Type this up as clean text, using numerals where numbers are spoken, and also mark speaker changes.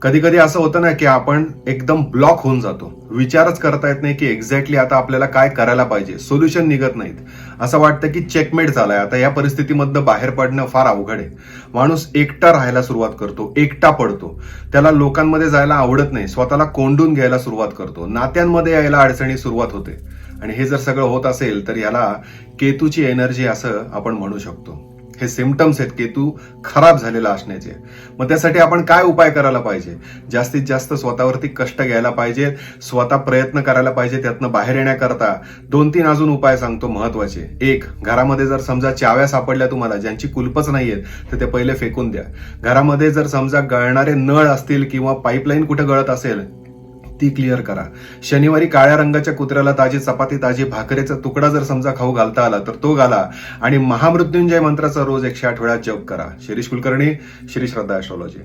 Speaker 1: कधी कधी असं होतं ना की आपण एकदम ब्लॉक होऊन जातो. विचारच करता येत नाही की एक्झॅक्टली आता आपल्याला काय करायला पाहिजे. सोल्युशन निघत नाहीत. असं वाटतं की चेकमेट झालाय. आता या परिस्थितीमधनं बाहेर पडणं फार अवघड आहे. माणूस एकटा राहायला सुरुवात करतो, एकटा पडतो. त्याला लोकांमध्ये जायला आवडत नाही. स्वतःला कोंडून घ्यायला सुरुवात करतो. नात्यांमध्ये यायला अडचणी सुरुवात होते. आणि हे जर सगळं होत असेल तर याला केतूची एनर्जी असं आपण म्हणू शकतो. हे सिम्पटम्स आहेत केतू खराब झालेला असण्याचे. मग त्यासाठी आपण काय उपाय करायला पाहिजे? जास्तीत जास्त स्वतःवरती कष्ट घ्यायला पाहिजे, स्वतः प्रयत्न करायला पाहिजे. त्यातनं बाहेर येण्याकरता 2-3 अजून उपाय सांगतो महत्वाचे. एक, घरामध्ये जर समजा चाव्या सापडल्या तुम्हाला ज्यांची कुलपच नाहीयेत तर ते पहिले फेकून द्या. घरामध्ये जर समजा गळणारे नळ असतील किंवा पाईपलाईन कुठे गळत असेल ती क्लिअर करा. शनिवारी काळ्या रंगाच्या कुत्र्याला ताजी चपाती, ताजी भाकरीचा तुकडा जर समजा खाऊ घालता आला तर तो घाला. आणि महामृत्युंजय मंत्राचा रोज 108 वेळा जप करा. शिरीष कुलकर्णी, श्री श्रद्धा ॲस्ट्रॉलॉजी.